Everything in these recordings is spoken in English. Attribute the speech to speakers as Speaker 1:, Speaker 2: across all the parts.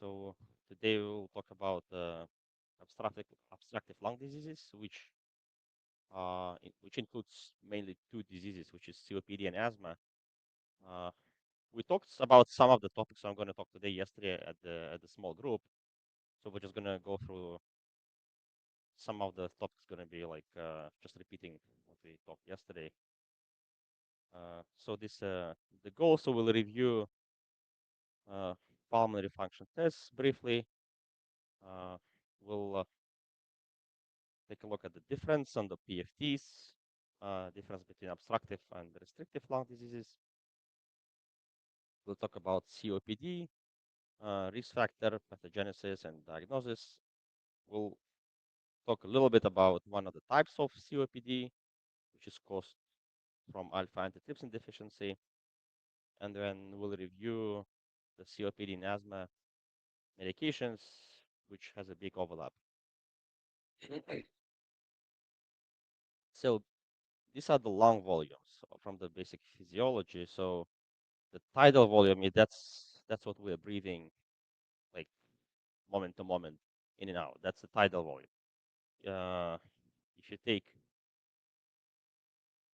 Speaker 1: So today we'll talk about obstructive lung diseases, which includes mainly two diseases, which is COPD and asthma. Uh, we talked about some of the topics I'm going to talk today yesterday at the small group. So we're just going to go through some of the topics. Going to be like just repeating what we talked yesterday. So this the goal. So we'll review uh, pulmonary function tests briefly. We'll take a look at the difference on the PFTs, difference between obstructive and restrictive lung diseases. We'll talk about COPD, risk factor, pathogenesis, and diagnosis. We'll talk a little bit about one of the types of COPD, which is caused from alpha antitrypsin deficiency. And then we'll review the COPD and asthma medications, which has a big overlap. So these are the lung volumes from the basic physiology. So the tidal volume, that's what we're breathing like moment to moment, in and out. That's the tidal volume. If you take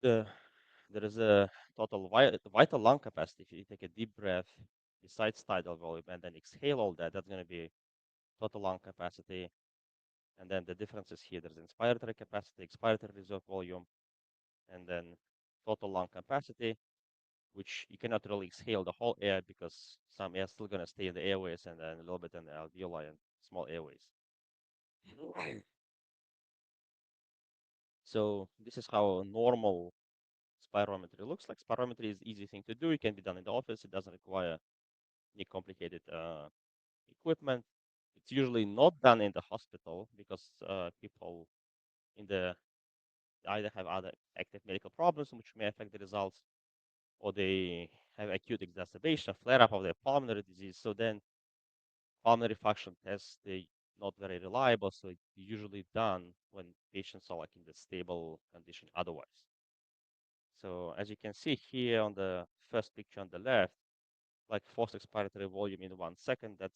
Speaker 1: the there is a total vital lung capacity. If you take a deep breath besides tidal volume and then exhale all that, that's going to be total lung capacity. And then the differences here, there's inspiratory capacity, expiratory reserve volume, and then total lung capacity, which you cannot really exhale the whole air because some air is still going to stay in the airways and then a little bit in the alveoli and small airways. So this is how normal spirometry looks like. Spirometry is easy thing to do. It can be done in the office. It doesn't require any complicated equipment. It's usually not done in the hospital because people in the either have other active medical problems which may affect the results, or they have acute exacerbation, flare-up of their pulmonary disease. So then pulmonary function tests, they not very reliable. So it's usually done when patients are like in the stable condition otherwise. So as you can see here on the first picture on the left, like forced expiratory volume in 1 second, that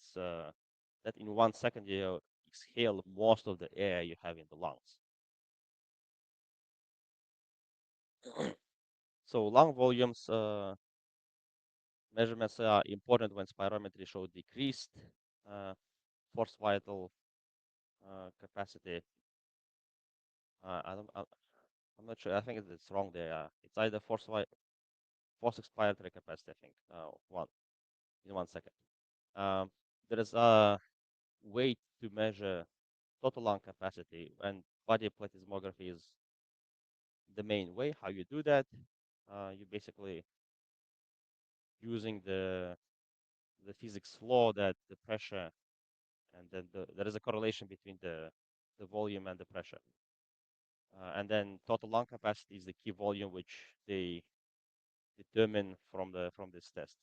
Speaker 1: in 1 second you exhale most of the air you have in the lungs. So lung volumes measurements are important when spirometry show decreased uh, forced vital capacity. I'm not sure. I think it's wrong there. It's either forced expiratory capacity. I think one in 1 second. Um, there is a way to measure total lung capacity, and body plethysmography is the main way. How you do that? You basically using the physics law that the pressure and then there is a correlation between the volume and the pressure. And then total lung capacity is the key volume which they determine from this test.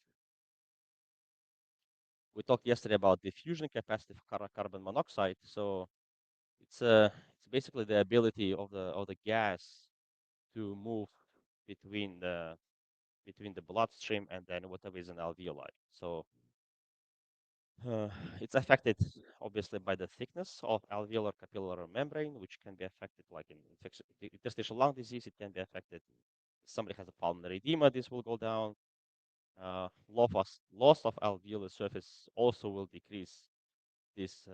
Speaker 1: We talked yesterday about diffusion capacity for carbon monoxide. So it's basically the ability of the gas to move between the bloodstream and then whatever is in alveoli. So it's affected obviously by the thickness of alveolar capillary membrane, which can be affected like in interstitial lung disease. It can be affected. If somebody has a pulmonary edema, this will go down. Loss of alveolar surface also will decrease this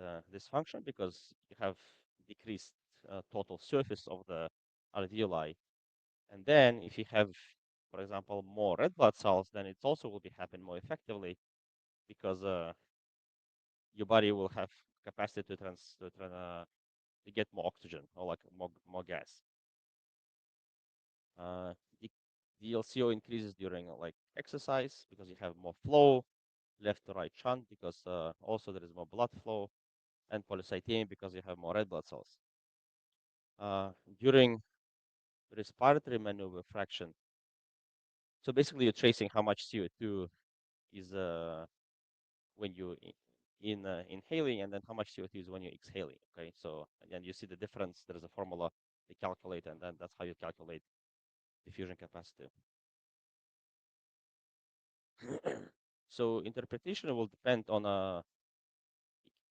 Speaker 1: function because you have decreased total surface of the alveoli. And then if you have, for example, more red blood cells, then it also will be happen more effectively because your body will have capacity to get more oxygen or like more gas. The DLCO increases during like exercise because you have more flow, left to right shunt because also there is more blood flow, and polycythemia because you have more red blood cells. During respiratory maneuver fraction, so basically you're tracing how much CO2 is when you inhaling and then how much CO2 is when you're exhaling. Okay, so again, you see the difference. There is a formula they calculate, and then that's how you calculate diffusion capacity. So interpretation will depend on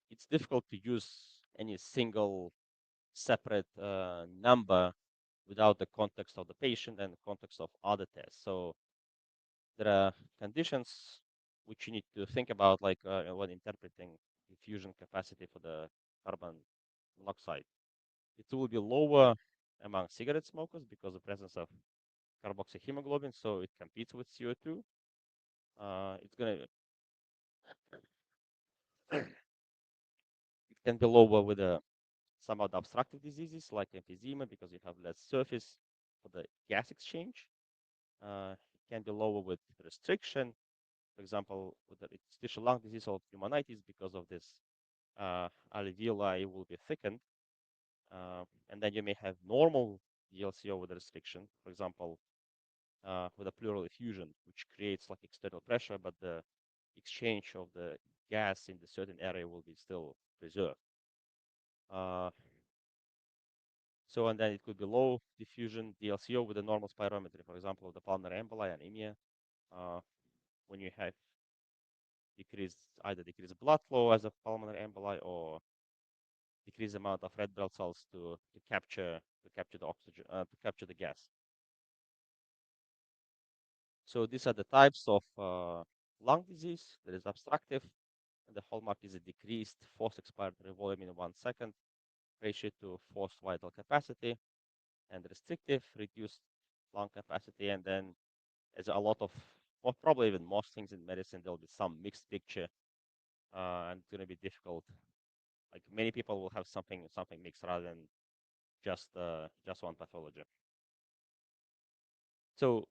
Speaker 1: it's difficult to use any single separate number without the context of the patient and the context of other tests. So there are conditions which you need to think about, like when interpreting diffusion capacity for the carbon monoxide. It will be lower among cigarette smokers because of the presence of carboxyhemoglobin, so it competes with CO2. It's gonna it can be lower with some of the obstructive diseases like emphysema because you have less surface for the gas exchange. It can be lower with restriction, for example, with the interstitial lung disease or pneumonitis because of this alveoli will be thickened. And then you may have normal DLCO with restriction, for example, with a pleural effusion, which creates like external pressure, but the exchange of the gas in the certain area will be still preserved. Uh, and then it could be low diffusion DLCO with a normal spirometry, for example, the pulmonary emboli, anemia, uh, when you have either decreased blood flow as a pulmonary emboli or decreased amount of red blood cells to capture the oxygen to capture the gas. So these are the types of lung disease. There is obstructive, and the hallmark is a decreased forced expiratory volume in 1 second ratio to forced vital capacity, and restrictive, reduced lung capacity. And then, as a lot of, or probably even most things in medicine, there'll be some mixed picture, and it's going to be difficult. Like many people will have something mixed rather than just one pathology. So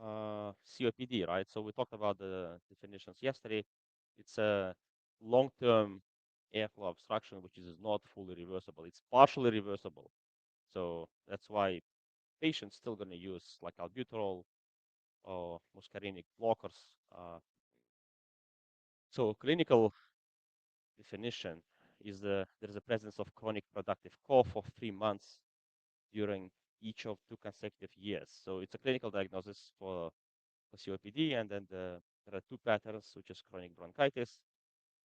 Speaker 1: COPD, right? So we talked about the definitions yesterday. It's a long-term airflow obstruction, which is not fully reversible. It's partially reversible. So that's why patients still going to use like albuterol or muscarinic blockers. So clinical definition is there's a presence of chronic productive cough of 3 months during each of 2 consecutive years. So it's a clinical diagnosis for COPD, and then there are two patterns, which is chronic bronchitis,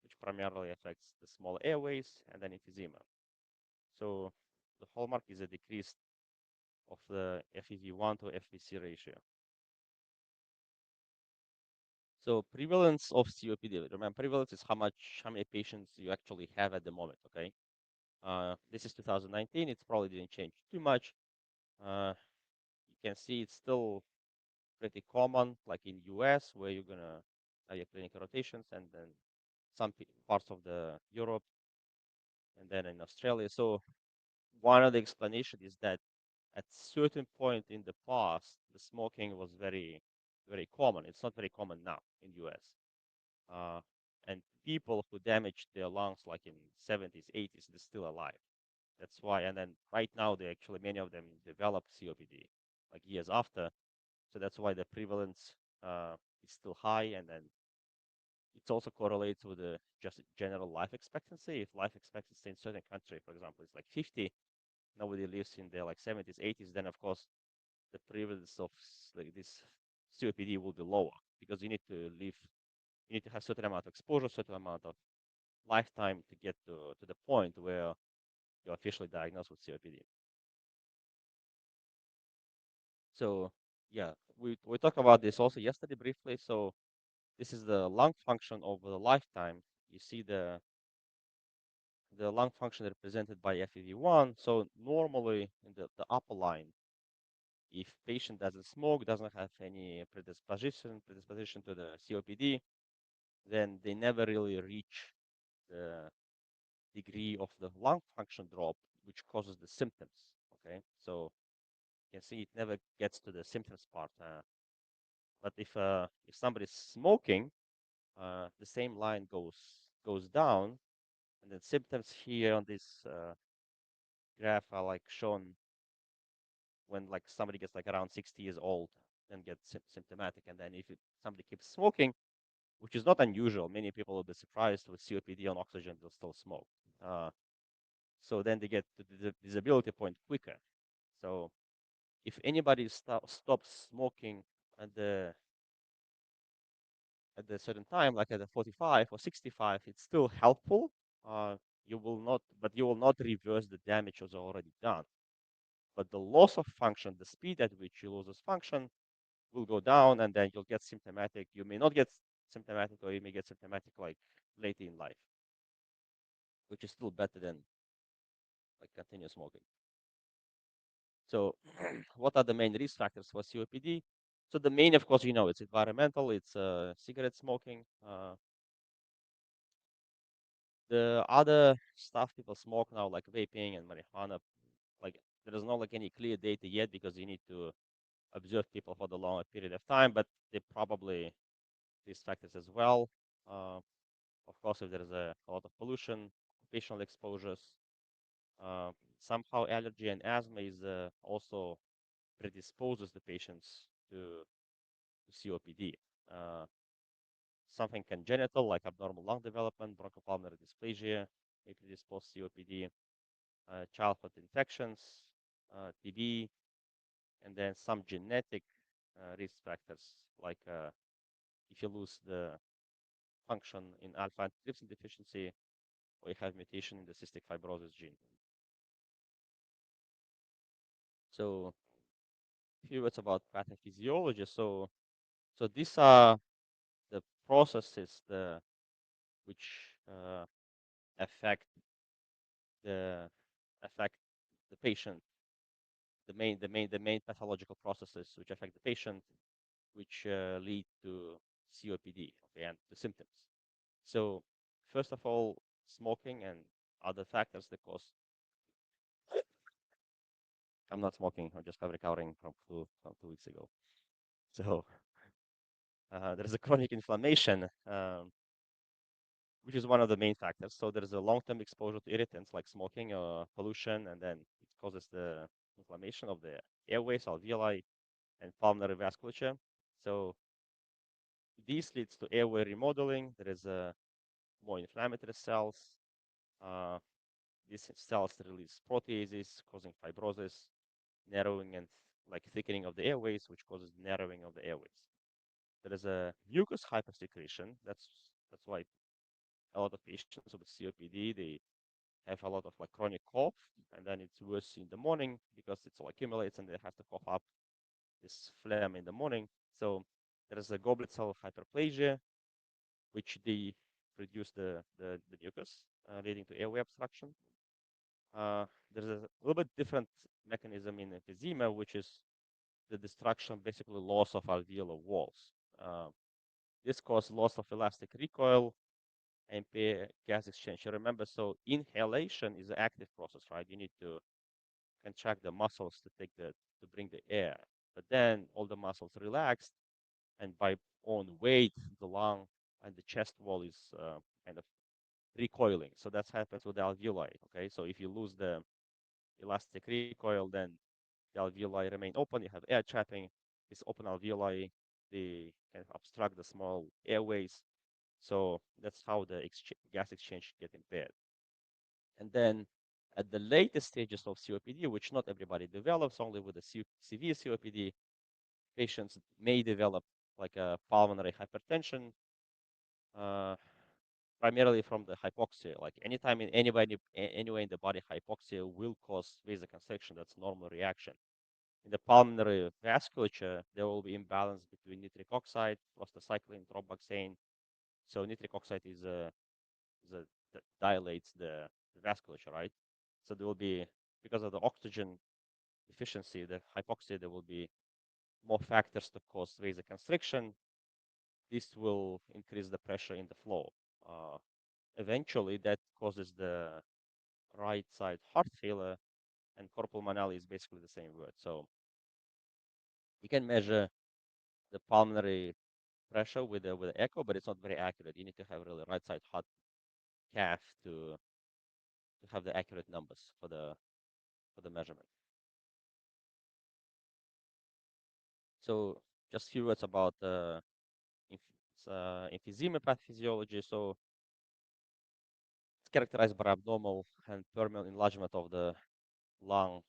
Speaker 1: which primarily affects the small airways, and then emphysema. So the hallmark is a decrease of the FEV1 to FVC ratio. So prevalence of COPD. Remember, prevalence is how many patients you actually have at the moment. Okay, this is 2019. It probably didn't change too much. You can see it's still pretty common, like in US, where you're gonna have your clinical rotations, and then some parts of the Europe, and then in Australia. So one of the explanation is that at certain point in the past, the smoking was very, very common. It's not very common now in US. Uh, and people who damaged their lungs like in 70s, 80s, they're still alive. That's why. And then right now, they actually, many of them develop COPD like years after. So that's why the prevalence is still high. And then it also correlates with the just general life expectancy. If life expectancy in certain country, for example, is like 50, nobody lives in their like 70s, 80s, then of course the prevalence of like this COPD will be lower because you need to live, you need to have certain amount of exposure, certain amount of lifetime to get to the point where you're officially diagnosed with COPD. So yeah, we talked about this also yesterday briefly. So this is the lung function over the lifetime. You see the lung function represented by FEV1. So normally in the upper line, if patient doesn't smoke, doesn't have any predisposition to the COPD, then they never really reach the degree of the lung function drop, which causes the symptoms. Okay, so you can see it never gets to the symptoms part. But if somebody's smoking, the same line goes down, and then symptoms here on this graph are like shown when like somebody gets like around 60 years old and gets symptomatic, and then if somebody keeps smoking, which is not unusual, many people will be surprised with COPD on oxygen they'll still smoke. So then they get to the disability point quicker. So if anybody stops smoking at the certain time, like at the 45 or 65, it's still helpful. you will not reverse the damage was already done. But the loss of function, the speed at which you lose this function, will go down, and then you'll get symptomatic. You may not get symptomatic, or you may get symptomatic like late in life, which is still better than like continuous smoking. So, what are the main risk factors for COPD? So the main, of course, it's environmental. It's cigarette smoking. The other stuff people smoke now, like vaping and marijuana, like there is not like any clear data yet because you need to observe people for the longer period of time, but they probably these factors as well. Uh, of course, if there is a lot of pollution, occupational exposures, uh, somehow allergy and asthma is also predisposes the patients to COPD. Uh, Something congenital like abnormal lung development, bronchopulmonary dysplasia may predispose COPD, childhood infections, TB, and then some genetic risk factors like if you lose the function in alpha antitrypsin deficiency or you have mutation in the cystic fibrosis gene. So a few words about pathophysiology. So these are the processes which affect the affect the patient, the main pathological processes which affect the patient, which lead to COPD, okay, and the symptoms. So first of all, smoking and other factors that cause. I'm not smoking. I'm just recovering from flu from 2 weeks ago. So there is a chronic inflammation, which is one of the main factors. So there is a long-term exposure to irritants like smoking or pollution, and then it causes the inflammation of the airways, alveoli, and pulmonary vasculature. So this leads to airway remodeling. There is more inflammatory cells. Uh, these cells release proteases, causing fibrosis, narrowing and like thickening of the airways, which causes narrowing of the airways. There is a mucus hypersecretion. That's why a lot of patients with COPD they have a lot of like chronic cough, and then it's worse in the morning because it all accumulates and they have to cough up this phlegm in the morning. So there is a goblet cell hyperplasia, which they reduce the mucus, leading to airway obstruction. There's a little bit different mechanism in emphysema, which is the destruction, basically loss of alveolar walls. Uh, this causes loss of elastic recoil and gas exchange. You remember, so inhalation is an active process, right? You need to contract the muscles to bring the air, but then all the muscles relaxed, and by own weight, the lung and the chest wall is kind of recoiling. So that happens with the alveoli. Okay, so if you lose the elastic recoil, then the alveoli remain open. You have air trapping. These open alveoli they kind of obstruct the small airways. So that's how the gas exchange get impaired. And then at the latest stages of COPD, which not everybody develops, only with a severe COPD, patients may develop like a pulmonary hypertension, uh, primarily from the hypoxia. Like anytime in anywhere in the body, hypoxia will cause vasoconstriction. That's a normal reaction. In the pulmonary vasculature, there will be imbalance between nitric oxide, prostacyclin, thromboxane. So nitric oxide that dilates the vasculature, right? So there will be, because of the oxygen deficiency, the hypoxia, there will be more factors to cause vasoconstriction. This will increase the pressure in the flow. Uh, Eventually, that causes the right side heart failure, and corpulmonale is basically the same word. So you can measure the pulmonary pressure with the echo, but it's not very accurate. You need to have really right side heart cath to have the accurate numbers for the measurement. So just a few words about emphysema pathophysiology. So it's characterized by abnormal and permeable enlargement of the lung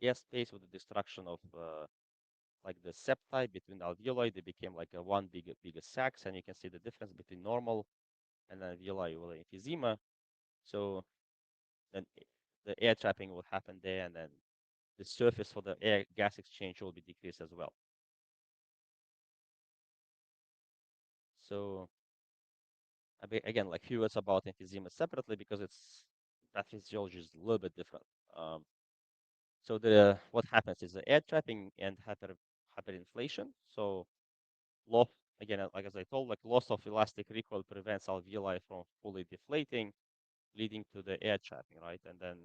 Speaker 1: air space with the destruction of like the septi between the alveoli. They became like a one bigger sacs, and you can see the difference between normal and alveoli with emphysema. So then the air trapping will happen there, and then the surface for the air gas exchange will be decreased as well. So again, like few words about emphysema separately because its pathophysiology is a little bit different. So the what happens is the air trapping and hyperinflation. So loss again, like as I told, like loss of elastic recoil prevents alveoli from fully deflating, leading to the air trapping, right? And then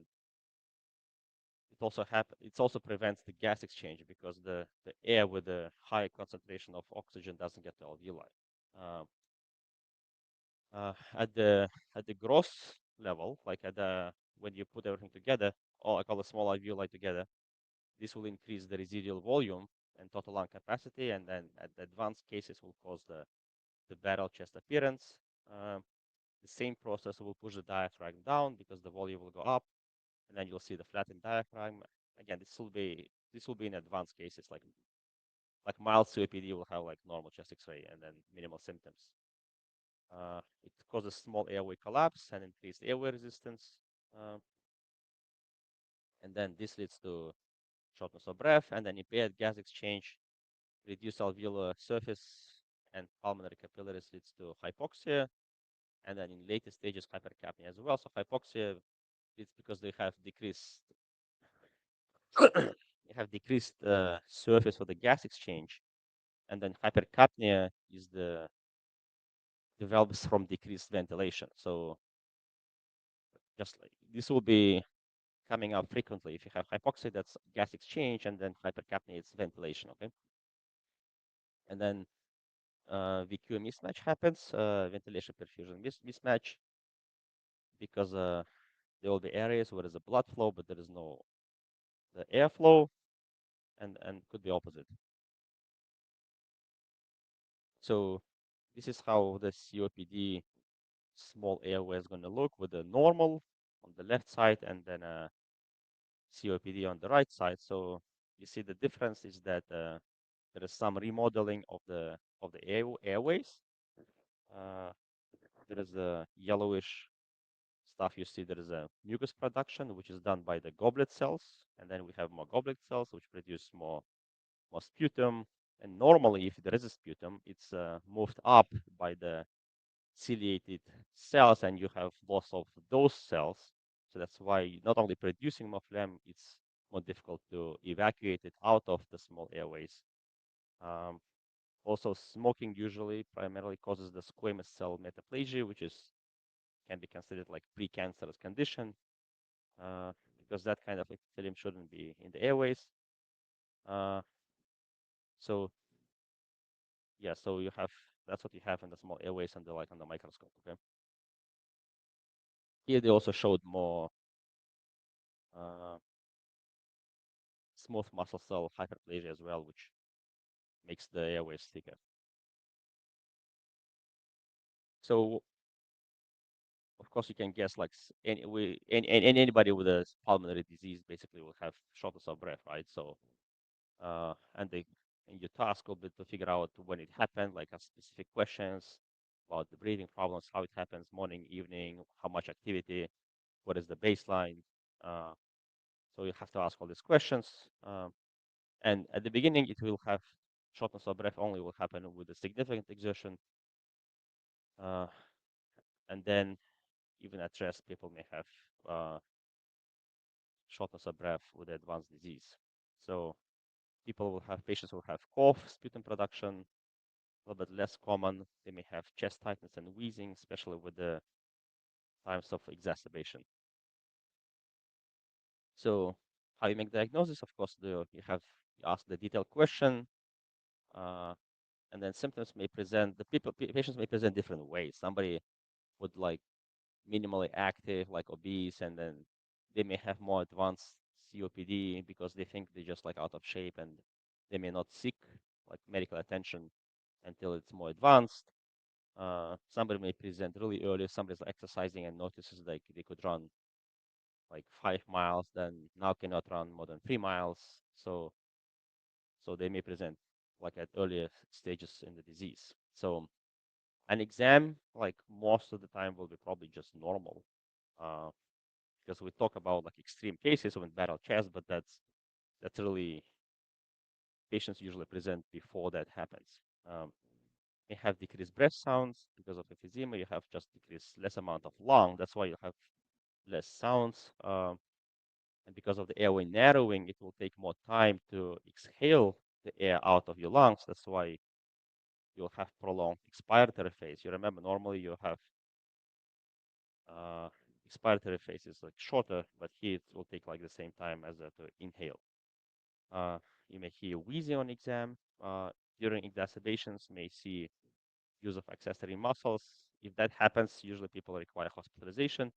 Speaker 1: it also prevents the gas exchange because the air with a high concentration of oxygen doesn't get to alveoli. Uh, at the gross level, like at the when you put everything together, or I call the small alveoli together, this will increase the residual volume and total lung capacity, and then at the advanced cases will cause the barrel chest appearance. The same process will push the diaphragm down because the volume will go up, and then you'll see the flattened diaphragm. Again, this will be in advanced cases, like mild COPD will have like normal chest X-ray and then minimal symptoms. It causes small airway collapse and increased airway resistance, uh, and then this leads to shortness of breath and then impaired gas exchange, reduced alveolar surface, and pulmonary capillaries leads to hypoxia, and then in later stages hypercapnia as well. So hypoxia it's because they have decreased surface for the gas exchange, and then hypercapnia is the develops from decreased ventilation. So just like this will be coming up frequently. If you have hypoxia, that's gas exchange, and then hypercapnia, it's ventilation. Okay, and then VQ mismatch happens, ventilation perfusion mismatch, because there will be areas where there's a blood flow, but there is no the airflow, and could be opposite. So this is how the COPD small airway is going to look with the normal on the left side and then a COPD on the right side. So you see the difference is that there is some remodeling of the airways. Uh, there is a yellowish stuff you see. There is a mucus production, which is done by the goblet cells, and then we have more goblet cells, which produce more sputum. And normally, if there is a sputum, it's moved up by the ciliated cells, and you have loss of those cells. So that's why not only producing more phlegm, it's more difficult to evacuate it out of the small airways. Um, Also, smoking usually primarily causes the squamous cell metaplasia, which is can be considered like precancerous condition, because that kind of epithelium shouldn't be in the airways. Uh, so yeah, so you have that's what you have in the small airways on the microscope. Okay. Here they also showed more uh, smooth muscle cell hyperplasia as well, which makes the airways thicker. So of course you can guess like anybody with a pulmonary disease basically will have shortness of breath, right? So and your task will be to figure out when it happened, like ask specific questions about the breathing problems, how it happens, morning, evening, how much activity, what is the baseline. Uh, so you have to ask all these questions. And at the beginning, it will have shortness of breath only will happen with a significant exertion. Uh, and then even at rest, people may have uh, shortness of breath with advanced disease. So patients will have cough, sputum production, a little bit less common. They may have chest tightness and wheezing, especially with the times of exacerbation. So how you make diagnosis? Of course, you ask the detailed question, uh, and then symptoms may present. Patients may present different ways. Somebody would like minimally active, like obese, and then they may have more advanced COPD because they think they're just like out of shape and they may not seek like medical attention until it's more advanced. Somebody may present really early. Somebody's exercising and notices like they could run like 5 miles, then now cannot run more than 3 miles. So they may present like at earlier stages in the disease. So an exam, like most of the time, will be probably just normal. uh, because we talk about like extreme cases with battle chest, but that's really patients usually present before that happens. You have decreased breath sounds because of emphysema. You have just decreased less amount of lung. That's why you have less sounds. And because of the airway narrowing, it will take more time to exhale the air out of your lungs. That's why you'll have prolonged expiratory phase. You remember normally you have uh, expiratory phase is like shorter, but here it will take like the same time as to inhale. Uh, you may hear wheezing on exam. During exacerbations, may see use of accessory muscles. If that happens, usually people require hospitalization.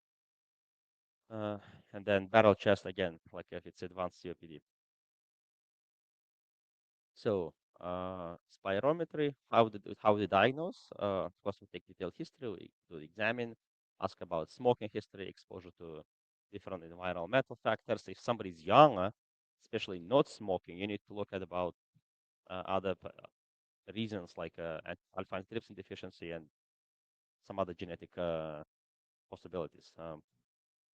Speaker 1: Uh, and then barrel chest again, like if it's advanced COPD. So spirometry, how they diagnose? Of course, we take detailed history, we do examine, ask about smoking history, exposure to different environmental factors. If somebody's younger, especially not smoking, you need to look at about other reasons like alpha antitrypsin deficiency and some other genetic possibilities.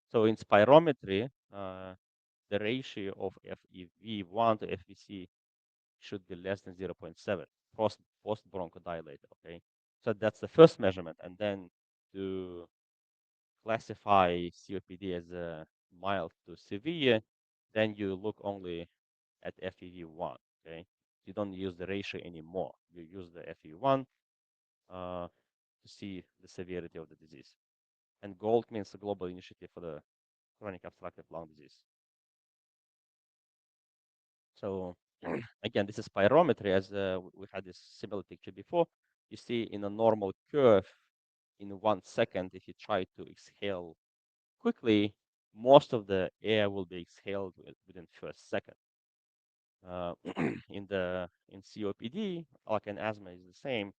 Speaker 1: So in spirometry, the ratio of FEV1 to FVC should be less than 0.7 post bronchodilator. Okay, so that's the first measurement, and then to classify COPD as a mild to severe, then you look only at FEV1. Okay, you don't use the ratio anymore. You use the FEV1 to see the severity of the disease. And GOLD means the Global Initiative for the Chronic Obstructive Lung Disease. So again, this is spirometry, as we had this similar picture before. You see in a normal curve, in 1 second, if you try to exhale quickly, most of the air will be exhaled within first second. In COPD, like in asthma, is the same.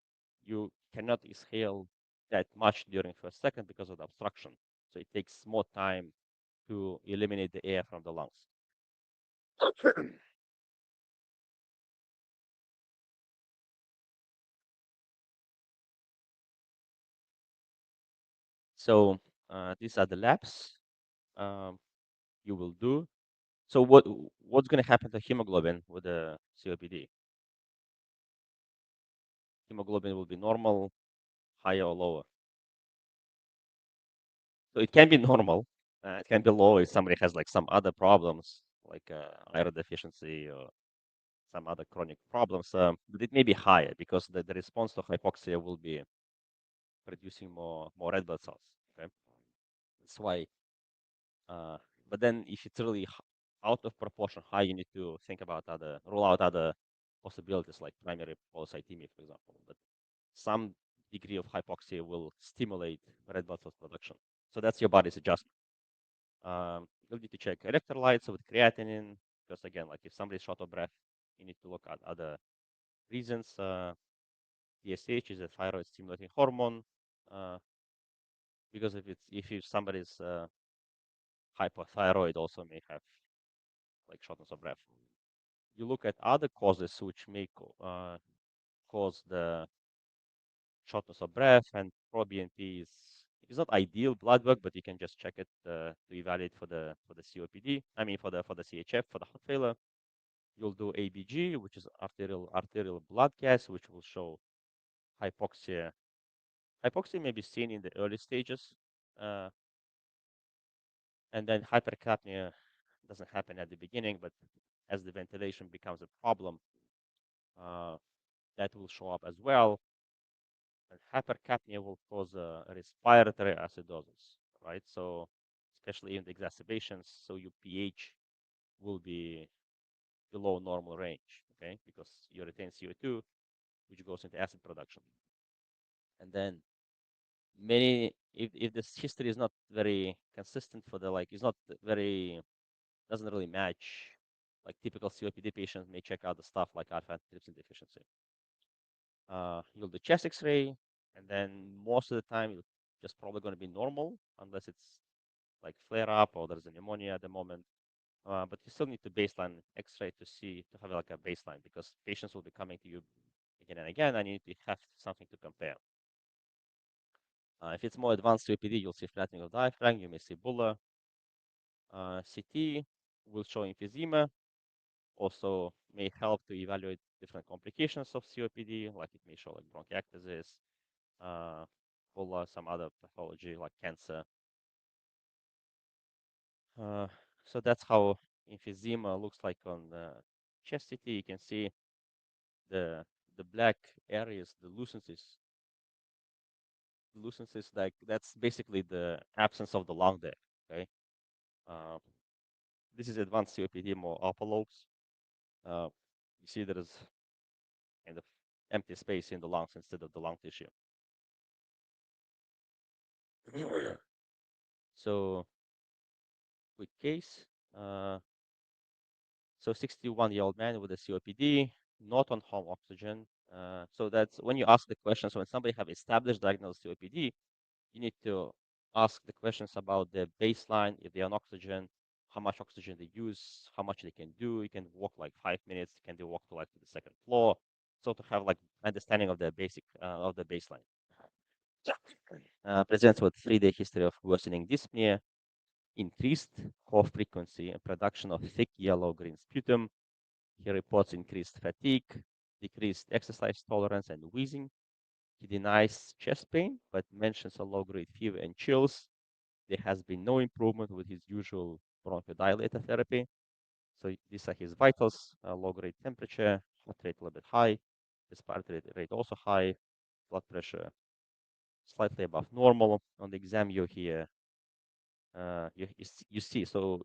Speaker 1: You cannot exhale that much during first second because of the obstruction. So it takes more time to eliminate the air from the lungs. So these are the labs you will do. So what's going to happen to hemoglobin with the COPD? Hemoglobin will be normal, higher or lower. So it can be normal. It can be low if somebody has like some other problems, like iron deficiency or some other chronic problems. But it may be higher because the response to hypoxia will be producing more red blood cells. Okay, that's why. Uh, but then if it's really out of proportion high, you need to think about rule out other possibilities like primary polycythemia, for example. But some degree of hypoxia will stimulate red blood cell production. So that's your body's adjustment. You'll need to check electrolytes with creatinine, because again, like if somebody's short of breath, you need to look at other reasons. TSH is a thyroid stimulating hormone, uh, because if somebody's hypothyroid, also may have like shortness of breath. You look at other causes which may cause the shortness of breath, and proBNP is not ideal blood work, but you can just check it to evaluate for the COPD. I mean for the CHF for the heart failure. You'll do ABG, which is arterial blood gas, which will show hypoxia. Hypoxia may be seen in the early stages, uh, and then hypercapnia doesn't happen at the beginning, but as the ventilation becomes a problem, uh, that will show up as well. And hypercapnia will cause a respiratory acidosis, right? So especially in the exacerbations, so your pH will be below normal range, okay? Because you retain CO2, which goes into acid production. And then if this history is not very consistent for the like, is not very, doesn't really match, like typical COPD patients may check out the stuff like alpha antitrypsin deficiency. You'll do chest X-ray, and then most of the time it's just probably going to be normal unless it's like flare up or there's a pneumonia at the moment. But you still need to baseline X-ray to have like a baseline, because patients will be coming to you again and again, and you need to have something to compare. If it's more advanced COPD, you'll see flattening of diaphragm. You may see bulla. CT will show emphysema. Also may help to evaluate different complications of COPD, like it may show like bronchiectasis, bulla, some other pathology like cancer. So that's how emphysema looks like on the chest CT. You can see the black areas, the lucencies, like that's basically the absence of the lung there. Okay, uh, this is advanced COPD, more upper lobes. You see there is kind of empty space in the lungs instead of the lung tissue. So, quick case. So 61-year-old man with a COPD, not on home oxygen. So that's when you ask the questions, when somebody have established diagnosed COPD, you need to ask the questions about the baseline, if they're on oxygen, how much oxygen they use, how much they can do. You can walk like 5 minutes, can they walk to like to the second floor? So to have like understanding of the basic of the baseline. Presents with 3-day history of worsening dyspnea, increased cough frequency and production of thick yellow-green sputum. He reports increased fatigue, decreased exercise tolerance, and wheezing. He denies chest pain, but mentions a low-grade fever and chills. There has been no improvement with his usual bronchodilator therapy. So these are his vitals: low-grade temperature, heart rate a little bit high, respiratory rate also high, blood pressure slightly above normal. On the exam, you hear you see. So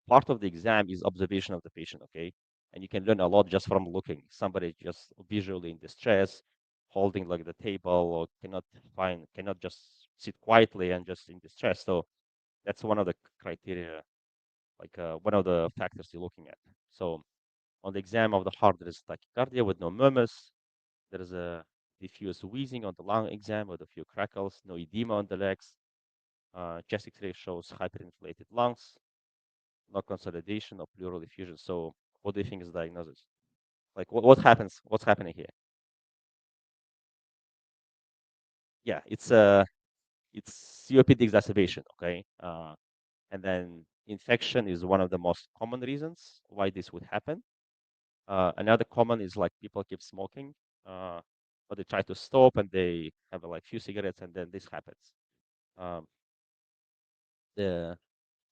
Speaker 1: part of the exam is observation of the patient, okay? And you can learn a lot just from looking. Somebody just visually in distress, holding like the table, or cannot just sit quietly and just in distress. So that's one of the criteria, like one of the factors you're looking at. So on the exam of the heart, there is tachycardia with no murmurs. There is a diffuse wheezing on the lung exam with a few crackles, no edema on the legs. Chest X-ray shows hyperinflated lungs, no consolidation or pleural effusion. So what do you think is the diagnosis? Like what happens? What's happening here? Yeah, it's COPD exacerbation. Okay, and then infection is one of the most common reasons why this would happen. Another common is like people keep smoking, but they try to stop and they have like few cigarettes and then this happens. Um, the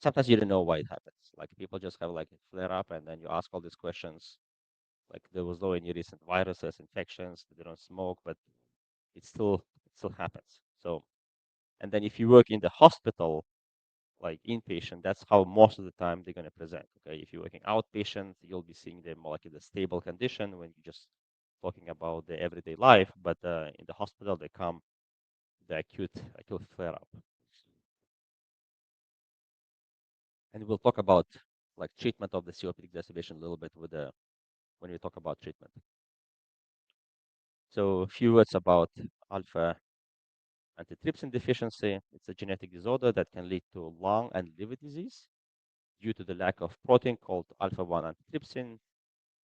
Speaker 1: Sometimes you don't know why it happens. Like people just have like a flare up and then you ask all these questions. Like there was no any recent viruses, infections, they don't smoke, but it still happens. So and then if you work in the hospital, like inpatient, that's how most of the time they're gonna present. Okay, if you're working outpatient, you'll be seeing them more like in a stable condition when you're just talking about the everyday life. But in the hospital, they come the acute flare up, and we'll talk about like treatment of the COPD exacerbation a little bit with the when we talk about treatment. So a few words about alpha antitrypsin deficiency. It's a genetic disorder that can lead to lung and liver disease due to the lack of protein called alpha-1 antitrypsin,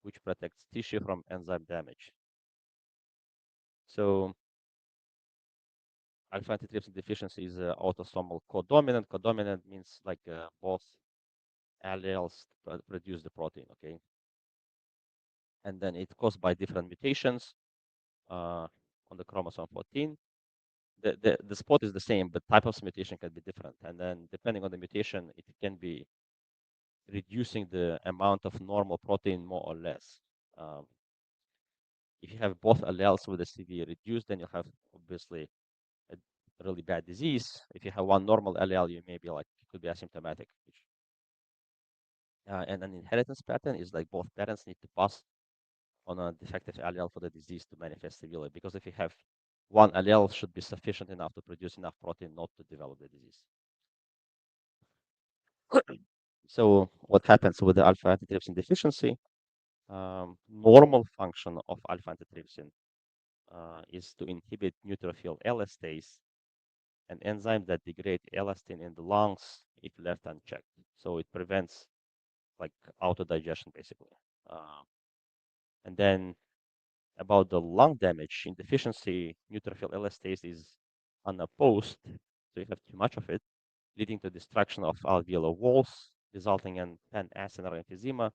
Speaker 1: which protects tissue from enzyme damage. So alpha antitrypsin deficiency is autosomal codominant. Codominant means like both alleles produce the protein, okay? And then it's caused by different mutations on the chromosome 14. The spot is the same, but type of mutation can be different. And then depending on the mutation, it can be reducing the amount of normal protein more or less. Um, if you have both alleles with a severe reduced, then you have obviously a really bad disease. If you have one normal allele, you may be like, it could be asymptomatic. And an inheritance pattern is like both parents need to pass on a defective allele for the disease to manifest severely. Because if you have one allele, should be sufficient enough to produce enough protein not to develop the disease. So what happens with the alpha antitrypsin deficiency? Normal function of alpha antitrypsin is to inhibit neutrophil elastase, an enzyme that degrades elastin in the lungs if left unchecked. So it prevents like autodigestion basically. And then About the lung damage, in deficiency, neutrophil elastase is unopposed, so you have too much of it, leading to destruction of alveolar walls, resulting in pan-acinar emphysema.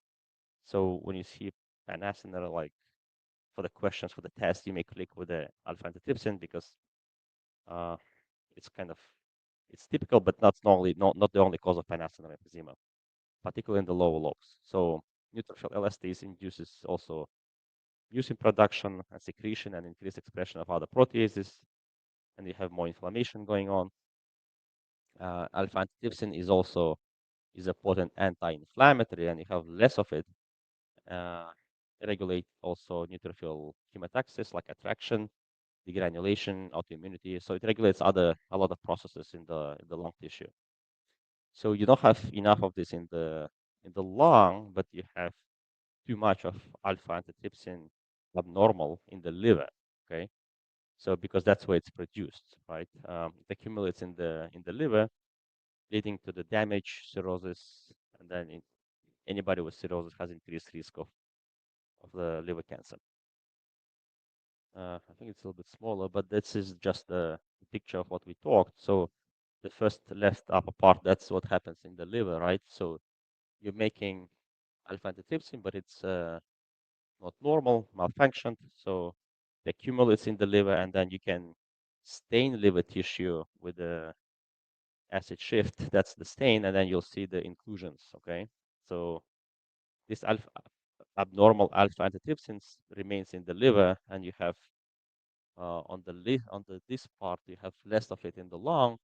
Speaker 1: So when you see pan-acinar, like for the questions for the test, you may click with the alpha antitrypsin because uh, it's kind of it's typical, but not the only cause of pan-acinar emphysema, particularly in the lower lobes. So neutrophil elastase induces also mucin production and secretion and increased expression of other proteases, and you have more inflammation going on. Alpha antitrypsin is a potent anti-inflammatory, and you have less of it. Uh, regulate also neutrophil chemotaxis like attraction, degranulation, autoimmunity. So it regulates a lot of processes in the lung tissue. So you don't have enough of this in the lung, but you have too much of alpha antitrypsin abnormal in the liver. Okay, so because that's where it's produced, right? It accumulates in the liver, leading to the damage, cirrhosis, and then anybody with cirrhosis has increased risk of the liver cancer. I think it's a little bit smaller, but this is just a picture of what we talked. So the first left upper part, that's what happens in the liver, right? So you're making alpha antitrypsin, but it's not normal, malfunctioned. So it accumulates in the liver, and then you can stain liver tissue with the acid shift. That's the stain, and then you'll see the inclusions. Okay, so this abnormal alpha antitrypsins remains in the liver, and you have on this part you have less of it in the lung,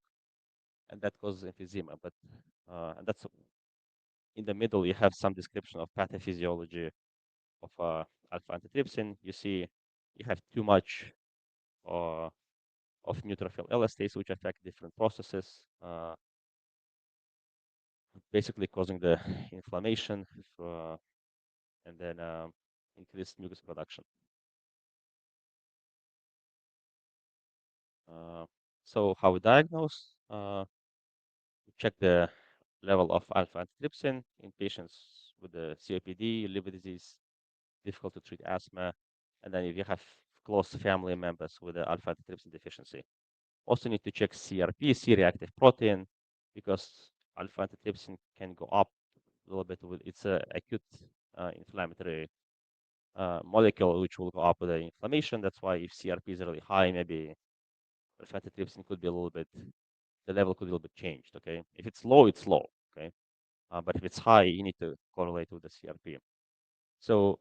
Speaker 1: and that causes emphysema. But and that's in the middle. You have some description of pathophysiology of alpha antitrypsin. You see, you have too much uh, of neutrophil elastase, which affect different processes, basically causing the inflammation and then increased mucus production. Uh, so how we diagnose? We check the level of alpha antitrypsin in patients with the COPD, liver disease, difficult to treat asthma, and then if you have close family members with the alpha antitrypsin deficiency. Also need to check CRP, C-reactive protein, because alpha antitrypsin can go up a little bit with it's a acute inflammatory molecule which will go up with the inflammation. That's why if CRP is really high, maybe alpha antitrypsin could be a little bit, the level could be a little bit changed. Okay, if it's low, it's low. Okay, but if it's high, you need to correlate with the CRP. So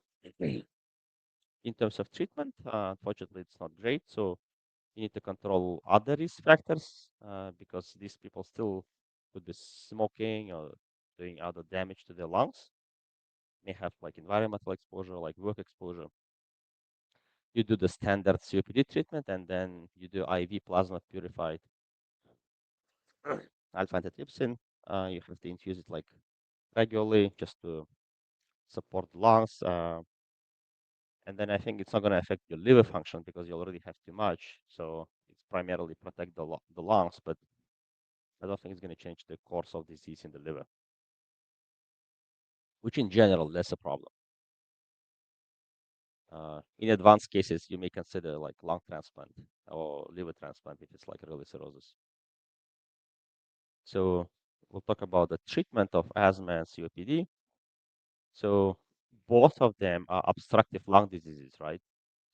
Speaker 1: in terms of treatment, unfortunately, it's not great. So you need to control other risk factors because these people still could be smoking or doing other damage to their lungs. May have like environmental exposure, like work exposure. You do the standard COPD treatment, and then you do IV plasma purified alpha antitrypsin. You have to infuse it like regularly just to support the lungs. And then I think it's not going to affect your liver function because you already have too much. So it's primarily protect the lungs, but I don't think it's going to change the course of disease in the liver, which in general, that's a problem. In advanced cases, you may consider like lung transplant or liver transplant if it's like early cirrhosis. So we'll talk about the treatment of asthma and COPD. So both of them are obstructive lung diseases, right?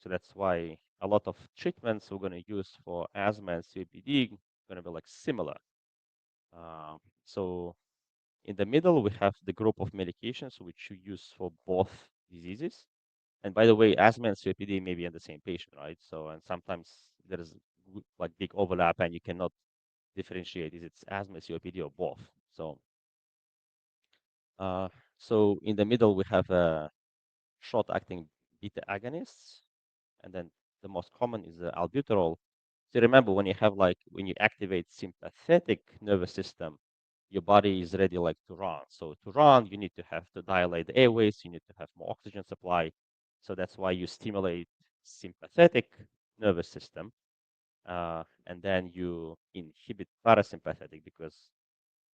Speaker 1: So that's why a lot of treatments we're going to use for asthma and COPD going to be like similar. So in the middle, we have the group of medications which you use for both diseases. And by the way, asthma and COPD may be in the same patient, right? So, and sometimes there is like big overlap and you cannot differentiate is it asthma, COPD, or both. So, uh, so in the middle, we have short-acting beta agonists, and then the most common is the albuterol. So remember, when you have like when you activate sympathetic nervous system, your body is ready like to run. So to run, you need to have to dilate the airways, you need to have more oxygen supply. So that's why you stimulate sympathetic nervous system, and then you inhibit parasympathetic because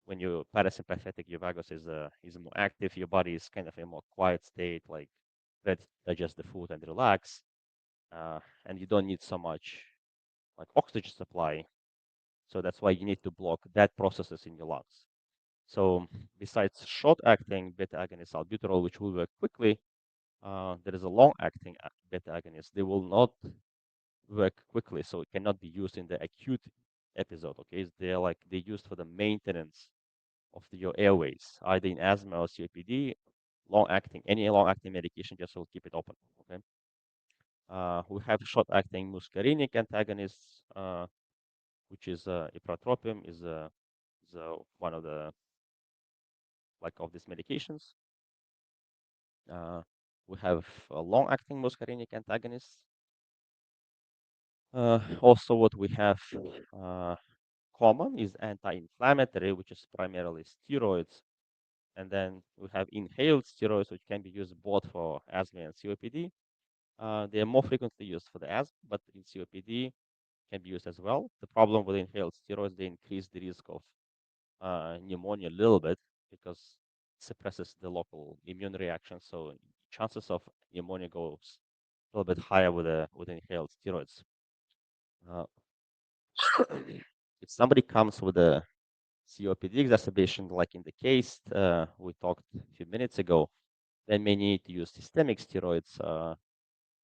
Speaker 1: when you're parasympathetic, your vagus is more active. Your body is kind of in a more quiet state, like ready to digest the food and relax. and you don't need so much like oxygen supply. So that's why you need to block that processes in your lungs. So besides short-acting beta-agonist albuterol, which will work quickly, there is a long-acting beta-agonist. They will not work quickly, so it cannot be used in the acute episode. Okay, they're used for the maintenance of your airways, either in asthma or COPD. Long-acting, any long-acting medication just will keep it open. Okay, we have short-acting muscarinic antagonists, which is ipratropium, is one of the like of these medications. We have long-acting muscarinic antagonists. Also, what we have common is anti-inflammatory, which is primarily steroids. And then we have inhaled steroids, which can be used both for asthma and COPD. They are more frequently used for the asthma, but in COPD can be used as well. The problem with inhaled steroids, they increase the risk of pneumonia a little bit because it suppresses the local immune reaction. So chances of pneumonia goes a little bit higher with inhaled steroids. Uh, if somebody comes with a COPD exacerbation, like in the case we talked a few minutes ago, then may need to use systemic steroids,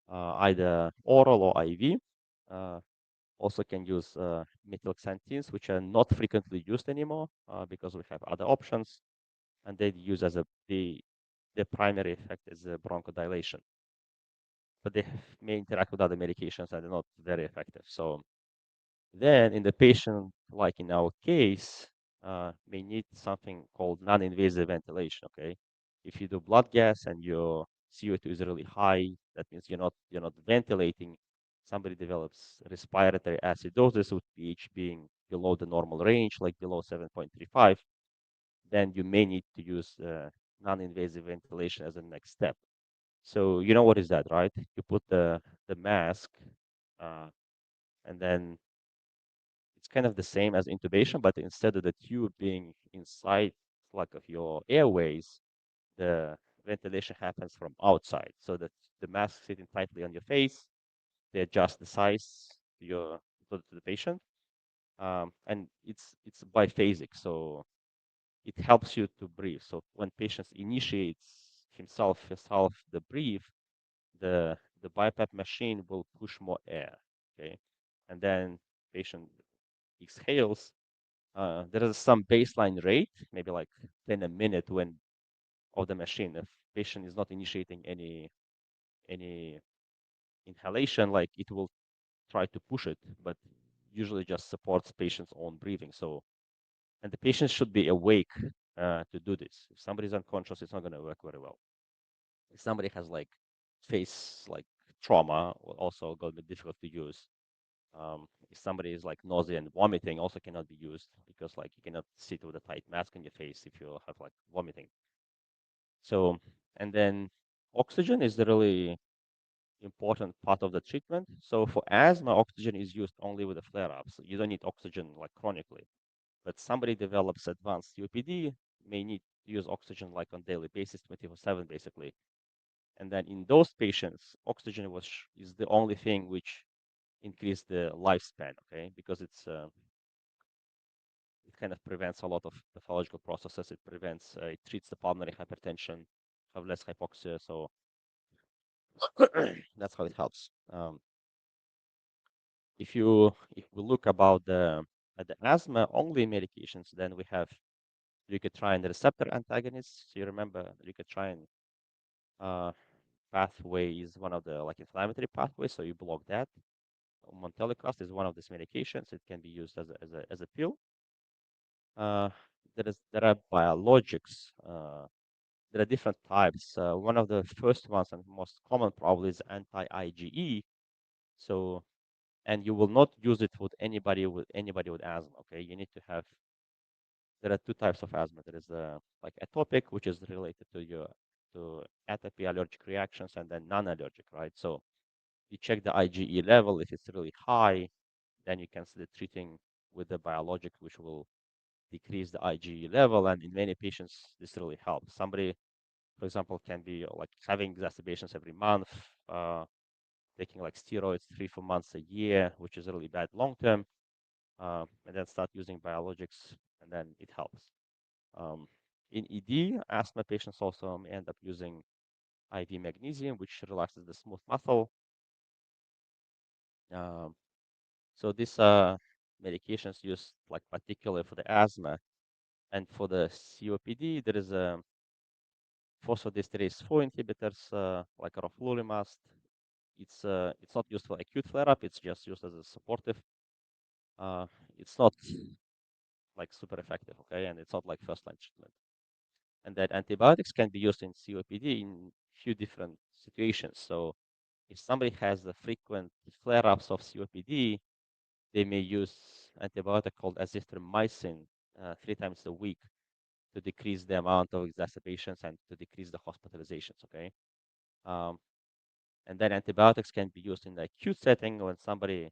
Speaker 1: either oral or IV. Also can use methylxanthines, which are not frequently used anymore because we have other options, and they use as the primary effect is bronchodilation. But they may interact with other medications and they're not very effective. So then in the patient, like in our case, may need something called non-invasive ventilation. Okay, if you do blood gas and your CO2 is really high, that means you're not ventilating. Somebody develops respiratory acidosis with pH being below the normal range, like below 7.35, then you may need to use non-invasive ventilation as a next step. So you know what is that, right? You put the mask, uh, and then it's kind of the same as intubation, but instead of the tube being inside like of your airways, the ventilation happens from outside. So that the mask sitting tightly on your face, they adjust the size to the patient, and it's biphasic, so it helps you to breathe. So when patients initiates herself the breathe, the BiPAP machine will push more air. Okay, and then patient exhales. There is some baseline rate, maybe like 10 a minute when of the machine. If patient is not initiating any inhalation, like it will try to push it, but usually just supports patient's own breathing. So, and the patient should be awake to do this. If somebody is unconscious, it's not going to work very well. If somebody has like face like trauma, also going to be difficult to use. If somebody is like nausea and vomiting, also cannot be used because like you cannot sit with a tight mask on your face if you have like vomiting. So, and then oxygen is the really important part of the treatment. So for asthma, oxygen is used only with the flare-ups. You don't need oxygen like chronically. But somebody develops advanced COPD, may need to use oxygen like on daily basis, 24/7 basically. And then in those patients, oxygen is the only thing which increase the lifespan, okay? Because it kind of prevents a lot of pathological processes. It treats the pulmonary hypertension, have less hypoxia. So that's how it helps. If we look about at the asthma only medications, then we have leukotriene receptor antagonists. So you remember leukotriene pathway is one of the like inflammatory pathways, so you block that. Montelukast is one of these medications. It can be used as a pill. Uh, there are biologics. There are different types. One of the first ones and most common probably is anti-IgE. So, and you will not use it with anybody with asthma. Okay, you need to have. There are two types of asthma. There is like atopic, which is related to atopy allergic reactions, and then non-allergic, right? So you check the IgE level. If it's really high, then you can start treating with the biologic, which will decrease the IgE level. And in many patients, this really helps. Somebody, for example, can be like having exacerbations every month, taking like steroids 3-4 months a year, which is really bad long term, and then start using biologics, and then it helps. In ED, asthma patients also may end up using IV magnesium, which relaxes the smooth muscle. Um, so these medications used like particularly for the asthma and for the COPD. There is a phosphodiesterase 4 inhibitors like roflumilast. It's not used for acute flare-up. It's just used as a supportive. It's not like super effective, okay, and it's not like first-line treatment. And that antibiotics can be used in COPD in few different situations. So if somebody has the frequent flare-ups of COPD, they may use antibiotic called azithromycin 3 times a week to decrease the amount of exacerbations and to decrease the hospitalizations, okay? Um, and then antibiotics can be used in the acute setting when somebody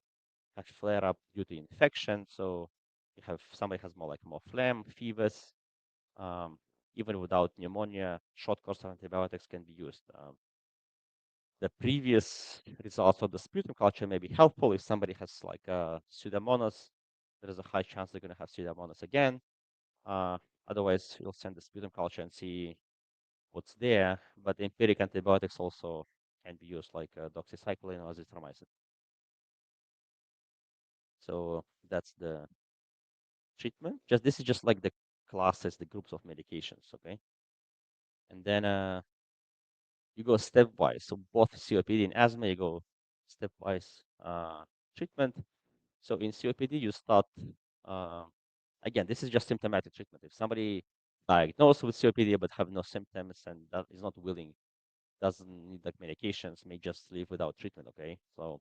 Speaker 1: has flare-up due to infection. So you have somebody has more phlegm, fevers, um, even without pneumonia, short course of antibiotics can be used. The previous results of the sputum culture may be helpful if somebody has like Pseudomonas. There is a high chance they're going to have Pseudomonas again. Uh, Otherwise, you'll send the sputum culture and see what's there. But empiric antibiotics also can be used, like doxycycline or azithromycin. So that's the treatment. This is just like the classes, the groups of medications, okay? And then you go stepwise. So both COPD and asthma, you go stepwise treatment. So in COPD, you start, uh, again, this is just symptomatic treatment. If somebody diagnosed with COPD but have no symptoms and that is not willing, doesn't need like medications, may just leave without treatment, okay? So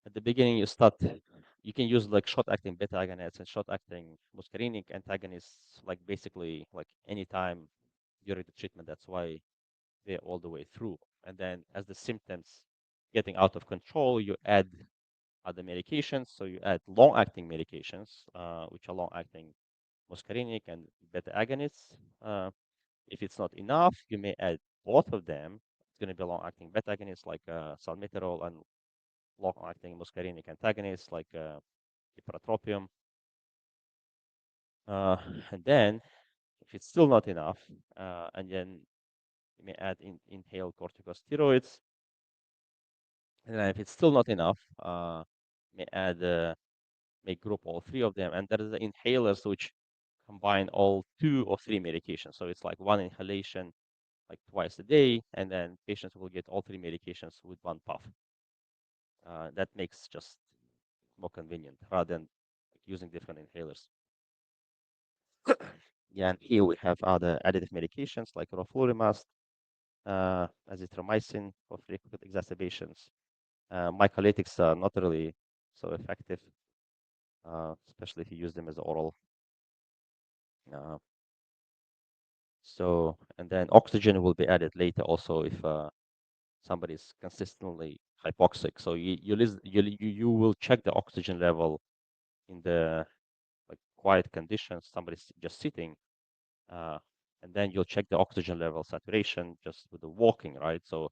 Speaker 1: at the beginning, you can use like short-acting beta agonists and short-acting muscarinic antagonists, like basically like anytime during the treatment. That's why they're all the way through. And then as the symptoms getting out of control, you add other medications. So you add long-acting medications, which are long-acting muscarinic and beta agonists. If it's not enough, you may add both of them. It's going to be long-acting beta agonists like salmeterol and long-acting muscarinic antagonists like ipratropium. And then, if it's still not enough, and then you may add inhaled corticosteroids. And then if it's still not enough, may add may group all three of them. And there is the inhalers which combine all 2 or 3 medications. So it's like one inhalation like twice a day, and then patients will get all 3 medications with one puff. That makes just more convenient rather than like, using different inhalers. Yeah, and here we have other additive medications like roflumilast, azithromycin for frequent exacerbations. Mycolytics are not really so effective, especially if you use them as oral. Uh, and then oxygen will be added later also if somebody is consistently hypoxic. So you will check the oxygen level in the like quiet conditions. Somebody's just sitting, and then you'll check the oxygen level saturation just with the walking, right? So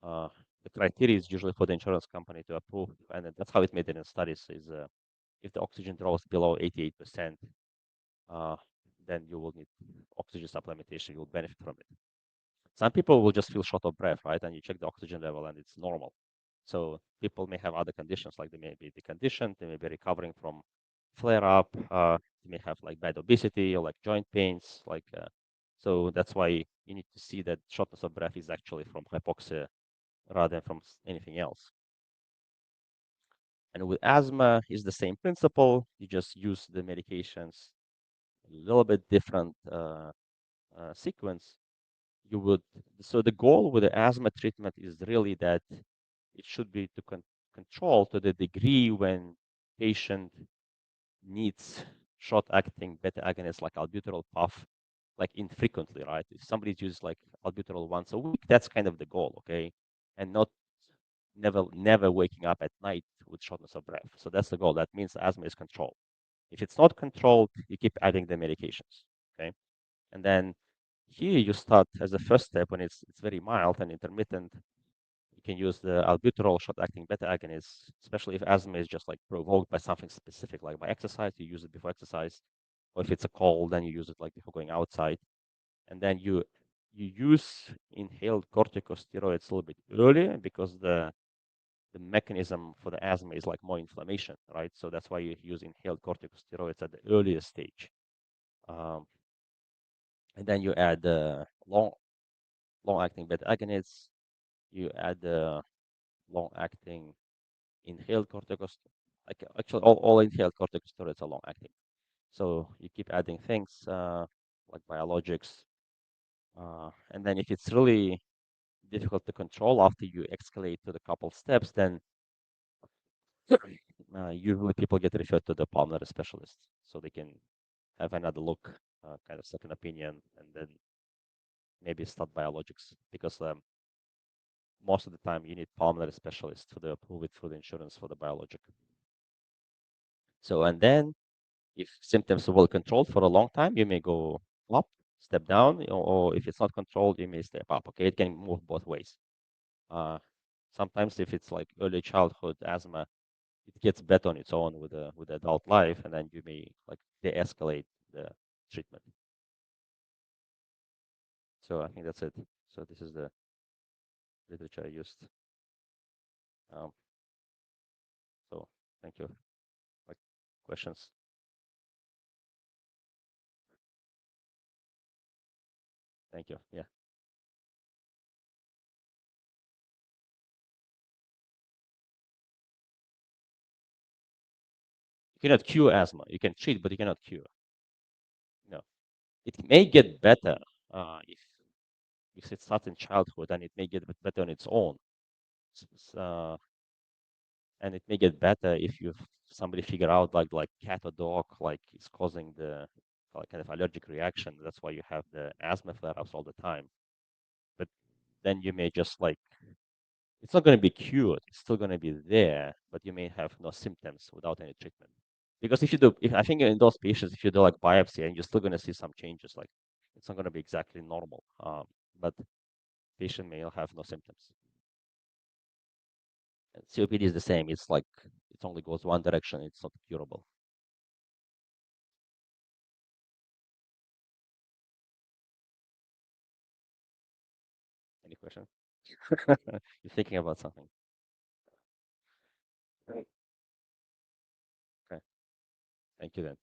Speaker 1: the criteria is usually for the insurance company to approve, and that's how it's made it in studies. Is if the oxygen drops below 88%, then you will need oxygen supplementation. You'll benefit from it. Some people will just feel short of breath, right? And you check the oxygen level and it's normal. So people may have other conditions, like they may be deconditioned, they may be recovering from flare up, they may have like bad obesity or like joint pains. So that's why you need to see that shortness of breath is actually from hypoxia rather than from anything else. And with asthma, is the same principle. You just use the medications a little bit different sequence. So the goal with the asthma treatment is really that it should be to control to the degree when patient needs short-acting beta agonists like albuterol puff, like infrequently, right? If somebody uses like albuterol once a week, that's kind of the goal, okay? And not never waking up at night with shortness of breath. So that's the goal. That means asthma is controlled. If it's not controlled, you keep adding the medications, okay? And then here you start as a first step when it's very mild and intermittent. You can use the albuterol short-acting beta agonists, especially if asthma is just like provoked by something specific, like by exercise. You use it before exercise, or if it's a cold, then you use it like before going outside. And then you use inhaled corticosteroids a little bit earlier because the mechanism for the asthma is like more inflammation, right? So that's why you use inhaled corticosteroids at the earliest stage. Um, and then you add the long-acting beta agonists. You add the long-acting inhaled corticosteroids. Like actually, all inhaled corticosteroids are long-acting. So you keep adding things like biologics, and then if it's really difficult to control after you escalate to the couple steps, then usually people get referred to the pulmonary specialist so they can have another look, kind of second opinion, and then maybe start biologics because most of the time you need pulmonary specialists to approve it through the insurance for the biologic. So, and then if symptoms are well controlled for a long time, you may go up, step down, or if it's not controlled, you may step up. Okay, it can move both ways. Sometimes if it's like early childhood asthma, it gets better on its own with adult life, and then you may like de-escalate the treatment. So I think that's it. So this is the literature I used. Um, so thank you. Like questions? Thank you. Yeah. You cannot cure asthma. You can treat, but you cannot cure. No. It may get better if it starts in childhood, and it may get better on its own. And it may get better if you somebody figure out like cat or dog like is causing the kind of allergic reaction. That's why you have the asthma flare-ups all the time. But then you may just like it's not going to be cured. It's still going to be there, but you may have no symptoms without any treatment. Because if I think in those patients, if you do like biopsy, and you're still going to see some changes, like it's not going to be exactly normal. But patient may have no symptoms. And COPD is the same. It's like it only goes one direction. It's not curable. Any question? You're thinking about something. Okay. Thank you then.